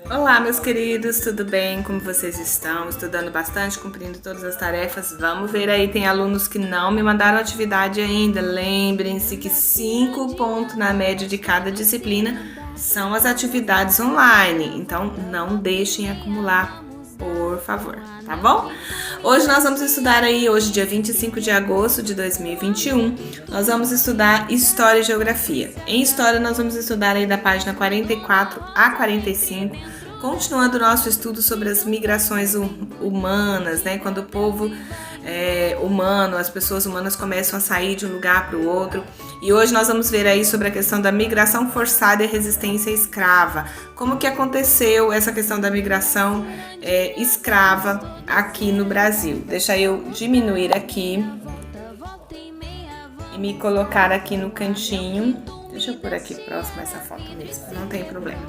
Olá, meus queridos, tudo bem? Como vocês estão? Estudando bastante, cumprindo todas as tarefas? Vamos ver aí, tem alunos que não me mandaram atividade ainda. Lembrem-se que 5 pontos na média de cada disciplina são as atividades online, então não deixem acumular, por favor, tá bom? Hoje nós vamos estudar aí, hoje dia 25 de agosto de 2021, nós vamos estudar História e Geografia. Em História nós vamos estudar aí da página 44 a 45, continuando o nosso estudo sobre as migrações humanas, né? Quando o povo humano, as pessoas humanas começam a sair de um lugar para o outro. E hoje nós vamos ver aí sobre a questão da migração forçada e resistência escrava. Como que aconteceu essa questão da migração escrava aqui no Brasil. Deixa eu diminuir aqui e me colocar aqui no cantinho. Deixa eu pôr aqui próximo essa foto mesmo, não tem problema.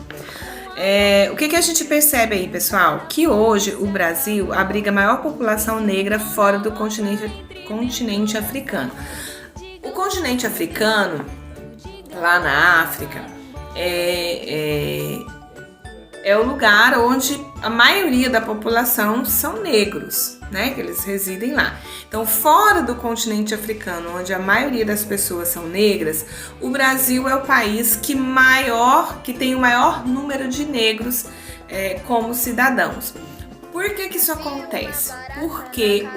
O que a gente percebe aí, pessoal? Que hoje o Brasil abriga a maior população negra fora do continente africano. O continente africano, lá na África, é o lugar onde a maioria da população são negros, né? Que eles residem lá. Então, fora do continente africano, onde a maioria das pessoas são negras, o Brasil é o país que tem o maior número de negros como cidadãos. Por que isso acontece? Porque,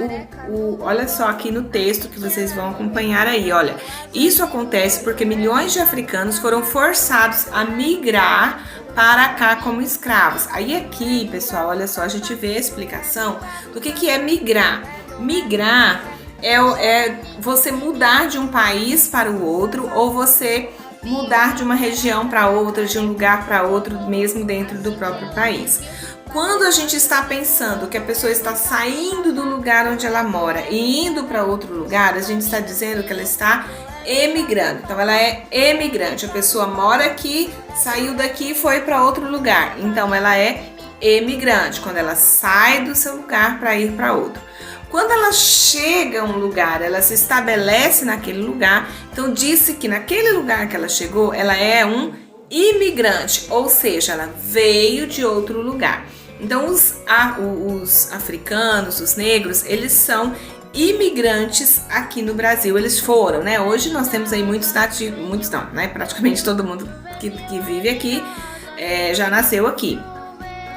olha só aqui no texto que vocês vão acompanhar aí, olha. Isso acontece porque milhões de africanos foram forçados a migrar para cá como escravos. Aí aqui, pessoal, olha só, a gente vê a explicação do que é migrar. Migrar é você mudar de um país para o outro ou você mudar de uma região para outra, de um lugar para outro, mesmo dentro do próprio país. Quando a gente está pensando que a pessoa está saindo do lugar onde ela mora e indo para outro lugar, a gente está dizendo que ela está emigrando. Então, ela é emigrante. A pessoa mora aqui, saiu daqui e foi para outro lugar. Então, ela é emigrante, quando ela sai do seu lugar para ir para outro. Quando ela chega a um lugar, ela se estabelece naquele lugar. Então, disse que naquele lugar que ela chegou, ela é um imigrante, ou seja, ela veio de outro lugar. Então, os africanos, os negros, eles são imigrantes aqui no Brasil. Eles foram, né? Hoje nós temos aí muitos não, né? Praticamente todo mundo que vive aqui já nasceu aqui.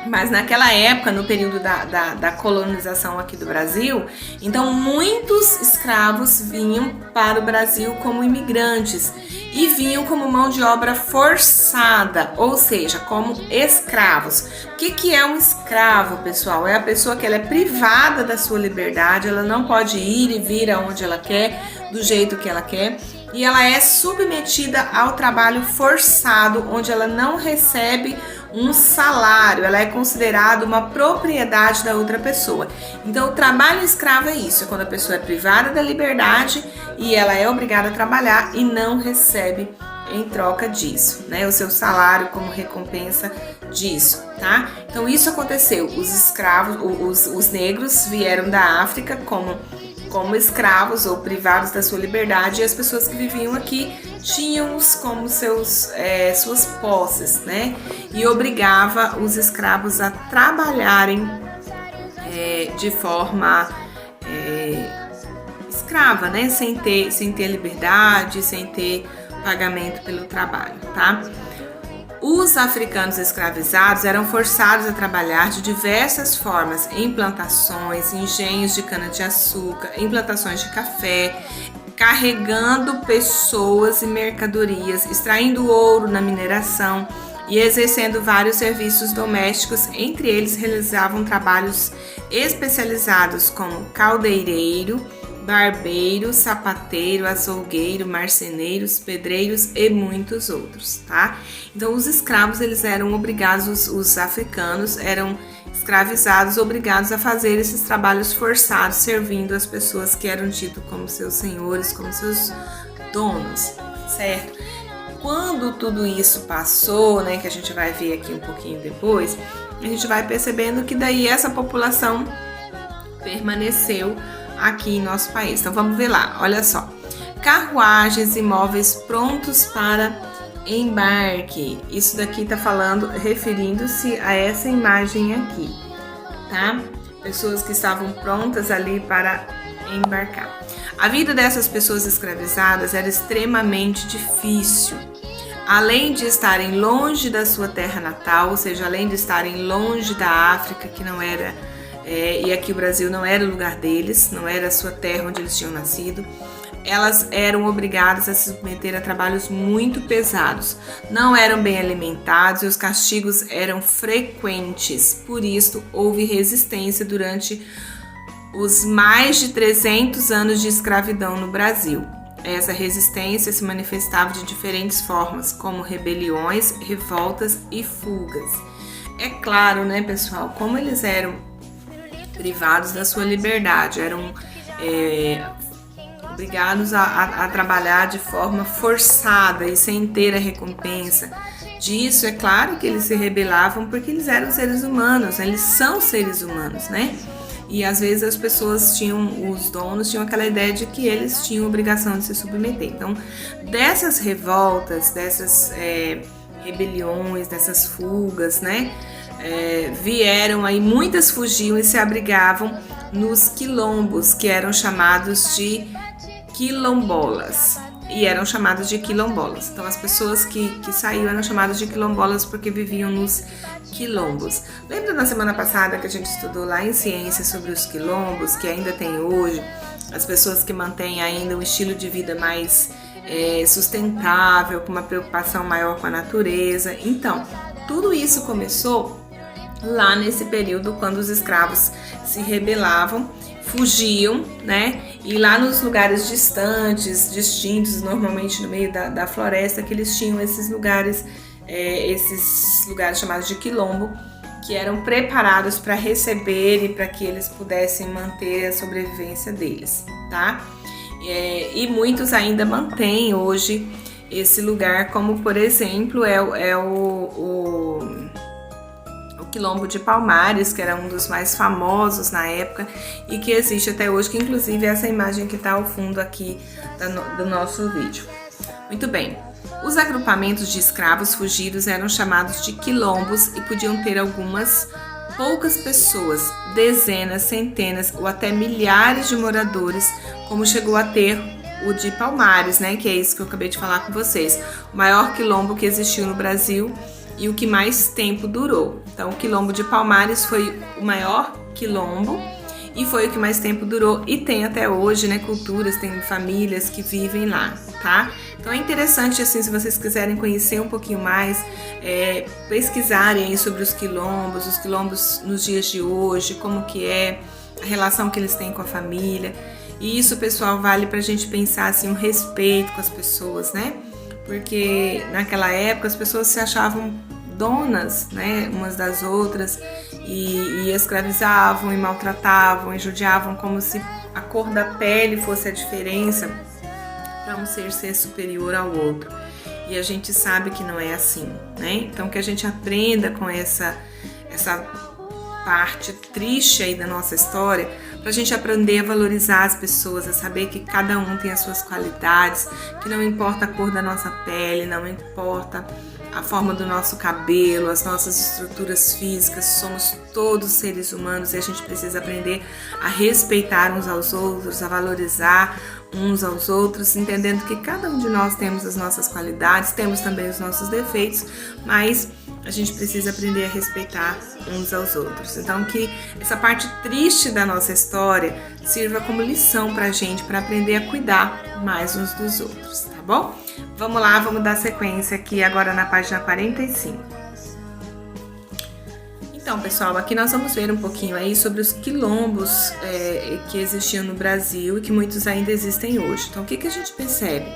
Mas naquela época, no período da colonização aqui do Brasil, então muitos escravos vinham para o Brasil como imigrantes e vinham como mão de obra forçada, ou seja, como escravos. O que é um escravo, pessoal? É a pessoa que ela é privada da sua liberdade, ela não pode ir e vir aonde ela quer, do jeito que ela quer, e ela é submetida ao trabalho forçado, onde ela não recebe um salário, ela é considerada uma propriedade da outra pessoa. Então, o trabalho escravo é isso, é quando a pessoa é privada da liberdade e ela é obrigada a trabalhar e não recebe em troca disso, né? O seu salário como recompensa disso, tá? Então, isso aconteceu. Os escravos, os negros vieram da África como escravos ou privados da sua liberdade, e as pessoas que viviam aqui tinham-os como suas posses, né? E obrigava os escravos a trabalharem de forma escrava, né? Sem ter liberdade, sem ter pagamento pelo trabalho, tá? Os africanos escravizados eram forçados a trabalhar de diversas formas em plantações, engenhos de cana-de-açúcar, em plantações de café, carregando pessoas e mercadorias, extraindo ouro na mineração e exercendo vários serviços domésticos. Entre eles, realizavam trabalhos especializados como caldeireiro, barbeiro, sapateiro, açougueiro, marceneiros, pedreiros e muitos outros, tá? Então, os escravos, eles eram obrigados, os africanos eram escravizados, obrigados a fazer esses trabalhos forçados, servindo as pessoas que eram tidos como seus senhores, como seus donos, certo? Quando tudo isso passou, né, que a gente vai ver aqui um pouquinho depois, a gente vai percebendo que daí essa população permaneceu aqui em nosso país. Então vamos ver lá, olha só. Carruagens e móveis prontos para embarque. Isso daqui tá falando, referindo-se a essa imagem aqui, tá? Pessoas que estavam prontas ali para embarcar. A vida dessas pessoas escravizadas era extremamente difícil. Além de estarem longe da sua terra natal, ou seja, além de estarem longe da África, que não era, e aqui o Brasil não era o lugar deles, não era a sua terra onde eles tinham nascido, elas eram obrigadas a se submeter a trabalhos muito pesados, não eram bem alimentados e os castigos eram frequentes. Por isso, houve resistência durante os mais de 300 anos de escravidão no Brasil. Essa resistência se manifestava de diferentes formas, como rebeliões, revoltas e fugas. É claro, né, pessoal, como eles eram privados da sua liberdade, eram obrigados a trabalhar de forma forçada e sem ter a recompensa disso, é claro que eles se rebelavam porque eles eram seres humanos, eles são seres humanos, né? E às vezes as pessoas os donos tinham aquela ideia de que eles tinham obrigação de se submeter. Então, dessas revoltas, dessas rebeliões, dessas fugas, né? Vieram aí, muitas fugiam e se abrigavam nos quilombos, que eram chamados de quilombolas. E eram chamados de quilombolas. Então, as pessoas que saíam eram chamadas de quilombolas porque viviam nos quilombos. Lembra na semana passada que a gente estudou lá em ciência sobre os quilombos, que ainda tem hoje, as pessoas que mantêm ainda um estilo de vida mais sustentável, com uma preocupação maior com a natureza. Então, tudo isso começou lá nesse período, quando os escravos se rebelavam, fugiam, né? E lá nos lugares distantes, distintos, normalmente no meio da floresta, que eles tinham esses lugares chamados de quilombo, que eram preparados para receber e para que eles pudessem manter a sobrevivência deles, tá? E muitos ainda mantêm hoje esse lugar, como por exemplo o Quilombo de Palmares, que era um dos mais famosos na época e que existe até hoje, que inclusive é essa imagem que está ao fundo aqui do nosso vídeo. Muito bem, os agrupamentos de escravos fugidos eram chamados de quilombos e podiam ter algumas poucas pessoas, dezenas, centenas ou até milhares de moradores, como chegou a ter o de Palmares, né, que é isso que eu acabei de falar com vocês, o maior quilombo que existiu no Brasil e o que mais tempo durou. Então, o quilombo de Palmares foi o maior quilombo e foi o que mais tempo durou e tem até hoje, né, culturas, tem famílias que vivem lá, tá? Então é interessante, assim, se vocês quiserem conhecer um pouquinho mais, pesquisarem aí sobre os quilombos nos dias de hoje, como que é a relação que eles têm com a família. E isso, pessoal, vale pra gente pensar, assim, um respeito com as pessoas, né? Porque naquela época as pessoas se achavam donas, né, umas das outras e escravizavam e maltratavam e judiavam como se a cor da pele fosse a diferença para um ser superior ao outro. E a gente sabe que não é assim, né? Então que a gente aprenda com essa parte triste aí da nossa história, para a gente aprender a valorizar as pessoas, a saber que cada um tem as suas qualidades, que não importa a cor da nossa pele, não importa a forma do nosso cabelo, as nossas estruturas físicas, somos todos seres humanos e a gente precisa aprender a respeitar uns aos outros, a valorizar uns aos outros, entendendo que cada um de nós temos as nossas qualidades, temos também os nossos defeitos, mas a gente precisa aprender a respeitar uns aos outros. Então que essa parte triste da nossa história sirva como lição pra gente, para aprender a cuidar mais uns dos outros, tá bom? Vamos lá, vamos dar sequência aqui agora na página 45. Então, pessoal, aqui nós vamos ver um pouquinho aí sobre os quilombos que existiam no Brasil e que muitos ainda existem hoje. Então, o que a gente percebe?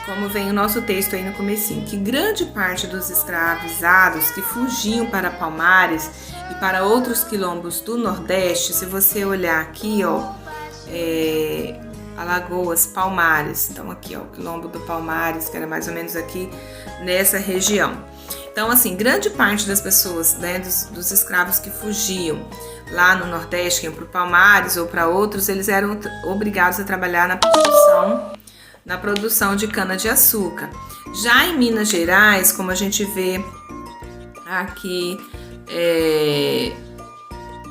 Como vem o nosso texto aí no comecinho, que grande parte dos escravizados que fugiam para Palmares e para outros quilombos do Nordeste, se você olhar aqui, ó, Alagoas, Palmares, então aqui, ó, o quilombo do Palmares, que era mais ou menos aqui nessa região. Então, assim, grande parte das pessoas, né, dos escravos que fugiam lá no Nordeste, que iam para o Palmares ou para outros, eles eram obrigados a trabalhar na produção na produção de cana-de-açúcar. Já em Minas Gerais, como a gente vê aqui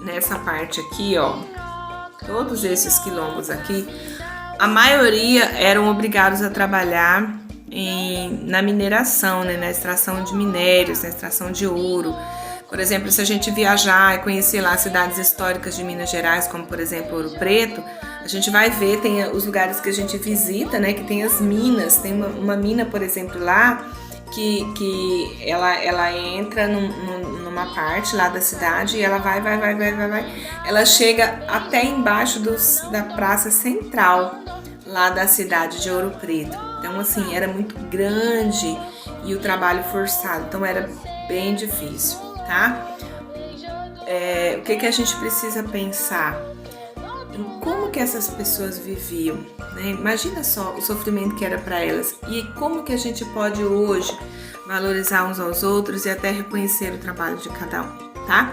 nessa parte aqui, ó, todos esses quilombos aqui, a maioria eram obrigados a trabalhar na mineração, né, na extração de minérios, na extração de ouro. Por exemplo, se a gente viajar e conhecer lá cidades históricas de Minas Gerais, como por exemplo Ouro Preto, a gente vai ver, tem os lugares que a gente visita, né, que tem as minas. Tem uma mina, por exemplo, lá, que ela entra numa parte lá da cidade e ela vai. Ela chega até embaixo da praça central lá da cidade de Ouro Preto. Então, assim, era muito grande e o trabalho forçado, então era bem difícil, tá? O que a gente precisa pensar? Como que essas pessoas viviam, né? Imagina só o sofrimento que era para elas e como que a gente pode hoje valorizar uns aos outros e até reconhecer o trabalho de cada um, tá?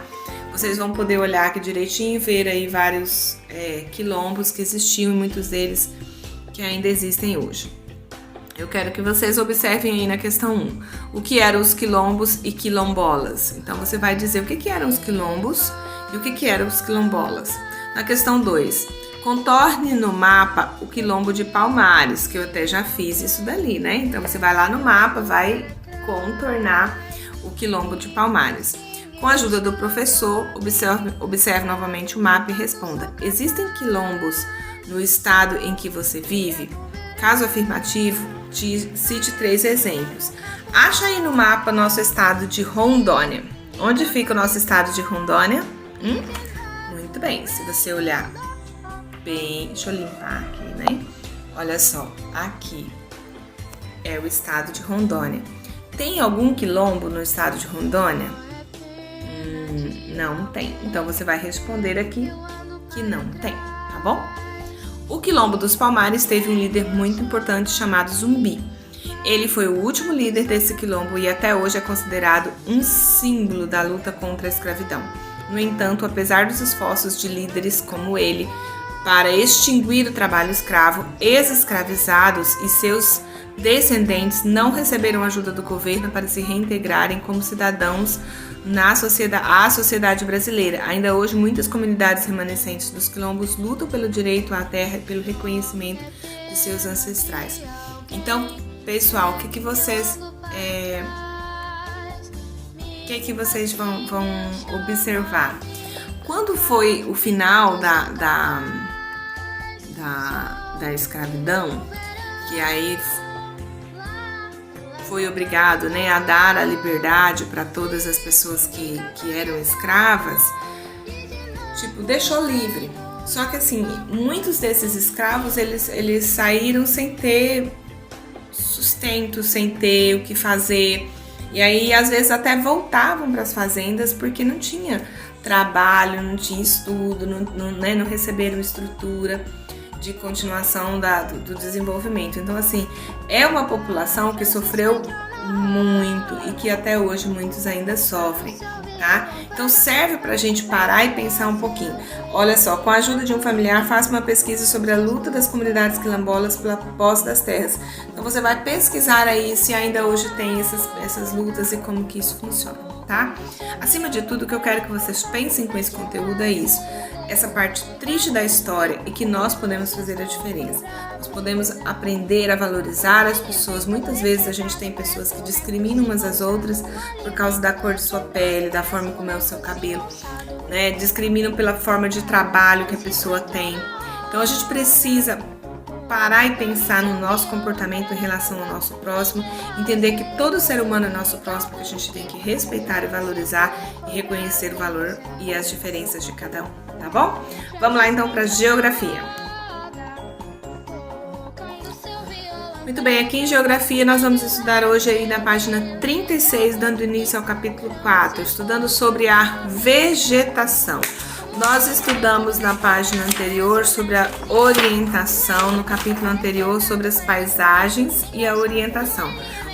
Vocês vão poder olhar aqui direitinho e ver aí vários quilombos que existiam e muitos deles que ainda existem hoje. Eu quero que vocês observem aí na questão 1, o que eram os quilombos e quilombolas. Então você vai dizer o que eram os quilombos e o que eram os quilombolas. Na questão 2, contorne no mapa o quilombo de Palmares, que eu até já fiz isso dali, né? Então você vai lá no mapa, vai contornar o quilombo de Palmares. Com a ajuda do professor, observe novamente o mapa e responda: existem quilombos no estado em que você vive? Caso afirmativo, cite 3 exemplos. Acha aí no mapa nosso estado de Rondônia. Onde fica o nosso estado de Rondônia? Muito bem, se você olhar bem, deixa eu limpar aqui, né? Olha só, aqui é o estado de Rondônia. Tem algum quilombo no estado de Rondônia? Não tem. Então você vai responder aqui que não tem, tá bom? O quilombo dos Palmares teve um líder muito importante chamado Zumbi. Ele foi o último líder desse quilombo e até hoje é considerado um símbolo da luta contra a escravidão. No entanto, apesar dos esforços de líderes como ele para extinguir o trabalho escravo, ex-escravizados e seus descendentes não receberam ajuda do governo para se reintegrarem como cidadãos à sociedade brasileira. Ainda hoje, muitas comunidades remanescentes dos quilombos lutam pelo direito à terra e pelo reconhecimento de seus ancestrais. Então, pessoal, o que vocês vão observar? Quando foi o final da escravidão, que aí foi obrigado, né, a dar a liberdade para todas as pessoas que eram escravas, deixou livre. Só que assim, muitos desses escravos, eles saíram sem ter sustento, sem ter o que fazer. E aí, às vezes, até voltavam para as fazendas porque não tinha trabalho, não tinha estudo, não receberam estrutura de continuação do desenvolvimento. Então, assim, é uma população que sofreu muito e que até hoje muitos ainda sofrem, tá? Então, serve para a gente parar e pensar um pouquinho. Olha só, com a ajuda de um familiar, faça uma pesquisa sobre a luta das comunidades quilombolas pela posse das terras. Então, você vai pesquisar aí se ainda hoje tem essas lutas e como que isso funciona, tá? Acima de tudo, o que eu quero que vocês pensem com esse conteúdo é isso. Essa parte triste da história e que nós podemos fazer a diferença. Nós podemos aprender a valorizar as pessoas. Muitas vezes a gente tem pessoas que discriminam umas às outras por causa da cor de sua pele, da forma como é o seu cabelo, né? Discriminam pela forma de trabalho que a pessoa tem. Então a gente precisa parar e pensar no nosso comportamento em relação ao nosso próximo, entender que todo ser humano é nosso próximo, que a gente tem que respeitar e valorizar e reconhecer o valor e as diferenças de cada um, tá bom? Vamos lá então para geografia. Muito bem, aqui em geografia nós vamos estudar hoje aí na página 36, dando início ao capítulo 4, estudando sobre a vegetação. Nós estudamos na página anterior sobre a orientação, no capítulo anterior sobre as paisagens e a orientação.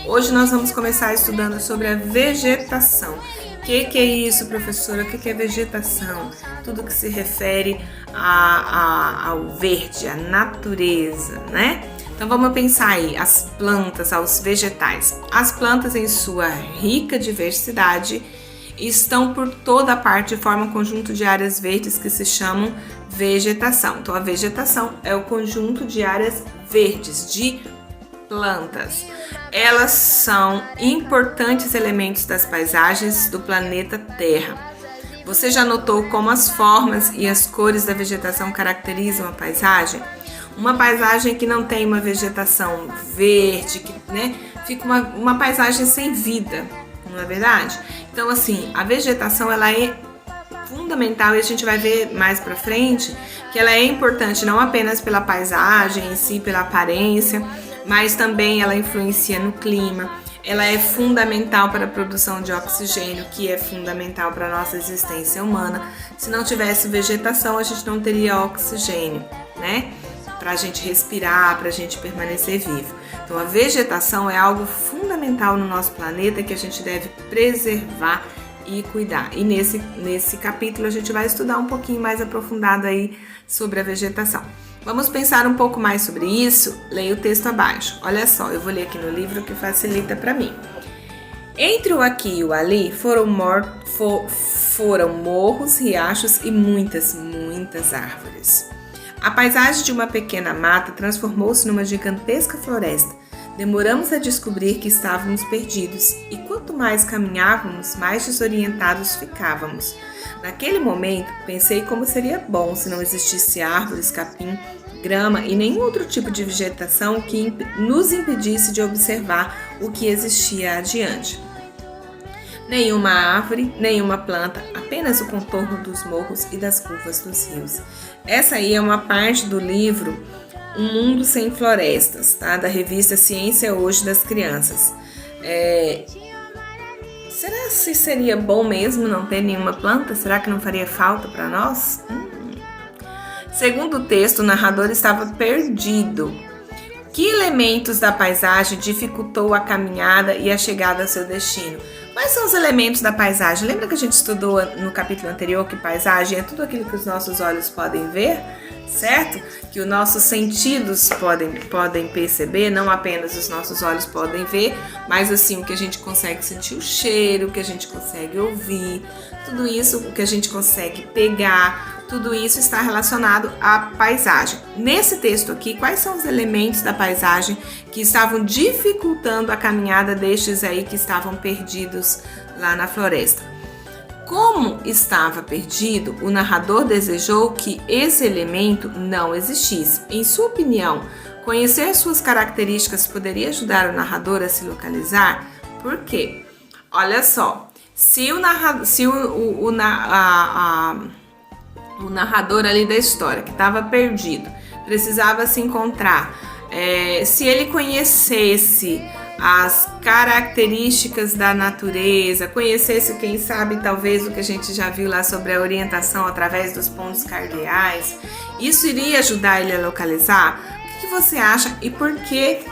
Hoje nós vamos começar estudando sobre a vegetação. O que é isso, professora? O que é vegetação? Tudo que se refere ao verde, à natureza, né? Então vamos pensar aí, as plantas, os vegetais. As plantas em sua rica diversidade estão por toda a parte e formam um conjunto de áreas verdes que se chamam vegetação. Então a vegetação é o conjunto de áreas verdes, de plantas. Elas são importantes elementos das paisagens do planeta Terra. Você já notou como as formas e as cores da vegetação caracterizam a paisagem? Uma paisagem que não tem uma vegetação verde, fica uma paisagem sem vida, não é verdade? Então, assim, a vegetação ela é fundamental e a gente vai ver mais pra frente que ela é importante não apenas pela paisagem em si, pela aparência, mas também ela influencia no clima. Ela é fundamental para a produção de oxigênio, que é fundamental para a nossa existência humana. Se não tivesse vegetação, a gente não teria oxigênio, né? Para a gente respirar, para a gente permanecer vivo. Então, a vegetação é algo fundamental no nosso planeta que a gente deve preservar e cuidar. E nesse capítulo a gente vai estudar um pouquinho mais aprofundado aí sobre a vegetação. Vamos pensar um pouco mais sobre isso? Leia o texto abaixo. Olha só, eu vou ler aqui no livro que facilita para mim. Entre o aqui e o ali foram morros, riachos e muitas árvores. A paisagem de uma pequena mata transformou-se numa gigantesca floresta. Demoramos a descobrir que estávamos perdidos e quanto mais caminhávamos, mais desorientados ficávamos. Naquele momento, pensei como seria bom se não existisse árvores, capim, grama e nenhum outro tipo de vegetação que nos impedisse de observar o que existia adiante. Nenhuma árvore, nenhuma planta, apenas o contorno dos morros e das curvas dos rios. Essa aí é uma parte do livro Um Mundo Sem Florestas, tá? Da revista Ciência Hoje das Crianças. Será que seria bom mesmo não ter nenhuma planta? Será que não faria falta para nós? Segundo o texto, o narrador estava perdido. Que elementos da paisagem dificultou a caminhada e a chegada ao seu destino? Quais são os elementos da paisagem? Lembra que a gente estudou no capítulo anterior que paisagem é tudo aquilo que os nossos olhos podem ver, certo? Que os nossos sentidos podem perceber, não apenas os nossos olhos podem ver, mas assim o que a gente consegue sentir o cheiro, o que a gente consegue ouvir, tudo isso, o que a gente consegue pegar, tudo isso está relacionado à paisagem. Nesse texto aqui, quais são os elementos da paisagem que estavam dificultando a caminhada destes aí que estavam perdidos lá na floresta? Como estava perdido, o narrador desejou que esse elemento não existisse. Em sua opinião, conhecer suas características poderia ajudar o narrador a se localizar? Por quê? Olha só, se o narrador ali da história, que estava perdido, precisava se encontrar, se ele conhecesse as características da natureza, conhecesse, quem sabe, talvez o que a gente já viu lá sobre a orientação através dos pontos cardeais, isso iria ajudar ele a localizar? O que você acha e por que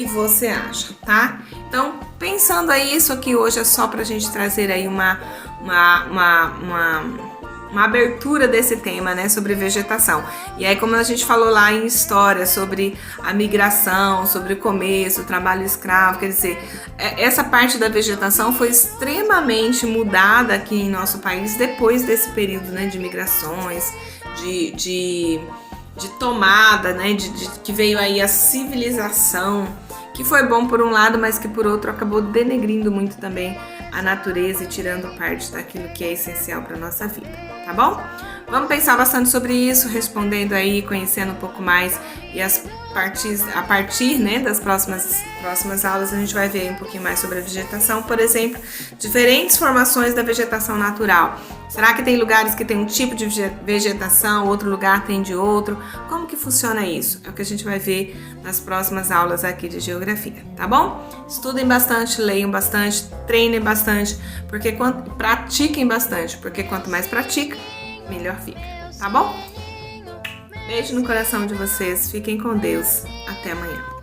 você acha, tá? Então, pensando aí, isso aqui hoje é só pra gente trazer aí uma abertura desse tema, né, sobre vegetação. E aí, como a gente falou lá em história sobre a migração, sobre o começo, o trabalho escravo, quer dizer, essa parte da vegetação foi extremamente mudada aqui em nosso país depois desse período, né, de migrações, de tomada, né, que veio aí a civilização, que foi bom por um lado, mas que por outro acabou denegrindo muito também a natureza e tirando parte daquilo que é essencial para a nossa vida, tá bom? Vamos pensar bastante sobre isso, respondendo aí, conhecendo um pouco mais e a partir né, das próximas aulas a gente vai ver um pouquinho mais sobre a vegetação, por exemplo, diferentes formações da vegetação natural. Será que tem lugares que tem um tipo de vegetação, outro lugar tem de outro? Como que funciona isso? É o que a gente vai ver nas próximas aulas aqui de geografia, tá bom? Estudem bastante, leiam bastante, treinem bastante, pratiquem bastante, porque quanto mais pratica, melhor fica, tá bom? Beijo no coração de vocês, fiquem com Deus, até amanhã.